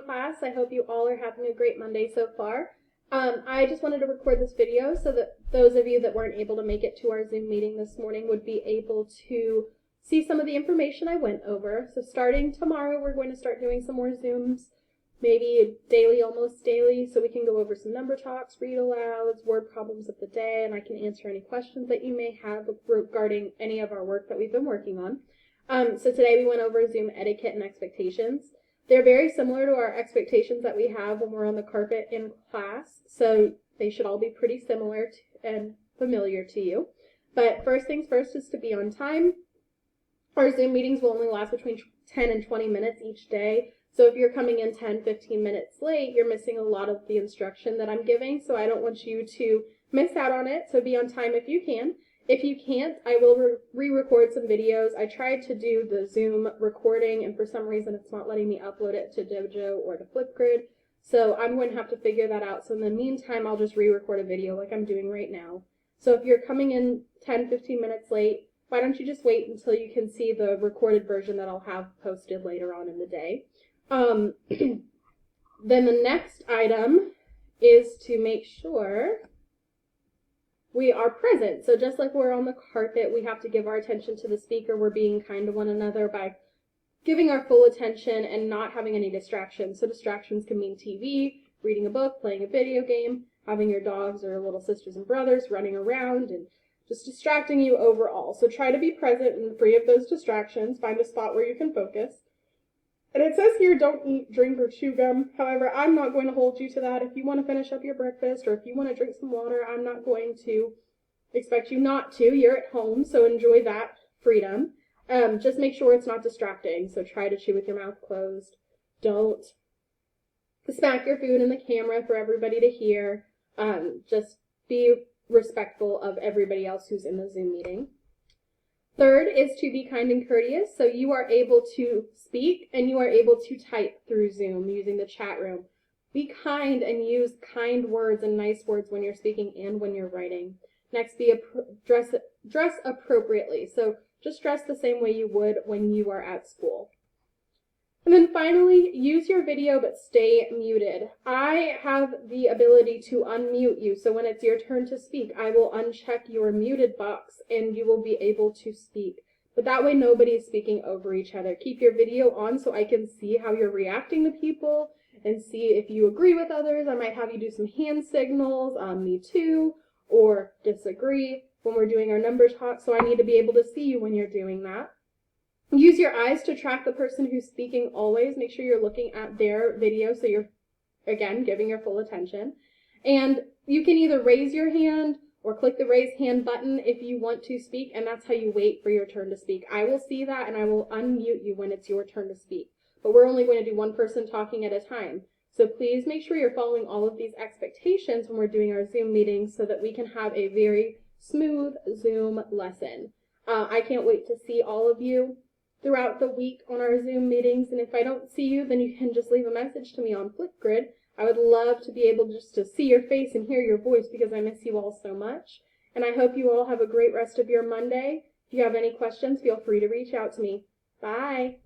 class. I hope you all are having a great Monday so far. I just wanted to record this video so that those of you that weren't able to make it to our Zoom meeting this morning would be able to see some of the information I went over. So starting tomorrow, we're going to start doing some more Zooms, maybe daily, almost daily, so we can go over some number talks, read alouds, word problems of the day, and I can answer any questions that you may have regarding any of our work that we've been working on. So today we went over Zoom etiquette and expectations. They're very similar to our expectations that we have when we're on the carpet in class, so they should all be pretty similar and familiar to you. But first things first is to be on time. Our Zoom meetings will only last between 10 and 20 minutes each day, so if you're coming in 10, 15 minutes late, you're missing a lot of the instruction that I'm giving, so I don't want you to miss out on it, so be on time if you can. If you can't, I will re-record some videos. I tried to do the Zoom recording, and for some reason it's not letting me upload it to Dojo or to Flipgrid, so I'm going to have to figure that out. So in the meantime, I'll just re-record a video like I'm doing right now. So if you're coming in 10, 15 minutes late, why don't you just wait until you can see the recorded version that I'll have posted later on in the day. Then the next item is to make sure we are present. So just like we're on the carpet, we have to give our attention to the speaker. We're being kind to one another by giving our full attention and not having any distractions. So distractions can mean TV, reading a book, playing a video game, having your dogs or little sisters and brothers running around and just distracting you overall. So try to be present and free of those distractions. Find a spot where you can focus. And it says here, don't eat, drink, or chew gum. However, I'm not going to hold you to that. If you want to finish up your breakfast or if you want to drink some water, I'm not going to expect you not to. You're at home, so enjoy that freedom. Just make sure it's not distracting. So try to chew with your mouth closed. Don't smack your food in the camera for everybody to hear. Just be respectful of everybody else who's in the Zoom meeting. Third is to be kind and courteous, so you are able to speak and you are able to type through Zoom using the chat room. Be kind and use kind words and nice words when you're speaking and when you're writing. Next, dress appropriately, so just dress the same way you would when you are at school. And then finally, use your video but stay muted. I have the ability to unmute you, so when it's your turn to speak, I will uncheck your muted box and you will be able to speak. But that way nobody is speaking over each other. Keep your video on so I can see how you're reacting to people and see if you agree with others. I might have you do some hand signals, me too, or disagree when we're doing our number talk, so I need to be able to see you when you're doing that. Use your eyes to track the person who's speaking always. Make sure you're looking at their video so you're, again, giving your full attention. And you can either raise your hand or click the raise hand button if you want to speak, and that's how you wait for your turn to speak. I will see that and I will unmute you when it's your turn to speak. But we're only going to do one person talking at a time. So please make sure you're following all of these expectations when we're doing our Zoom meetings so that we can have a very smooth Zoom lesson. I can't wait to see all of you throughout the week on our Zoom meetings, and if I don't see you, then you can just leave a message to me on Flipgrid. I would love to be able just to see your face and hear your voice because I miss you all so much. And I hope you all have a great rest of your Monday. If you have any questions, feel free to reach out to me. Bye!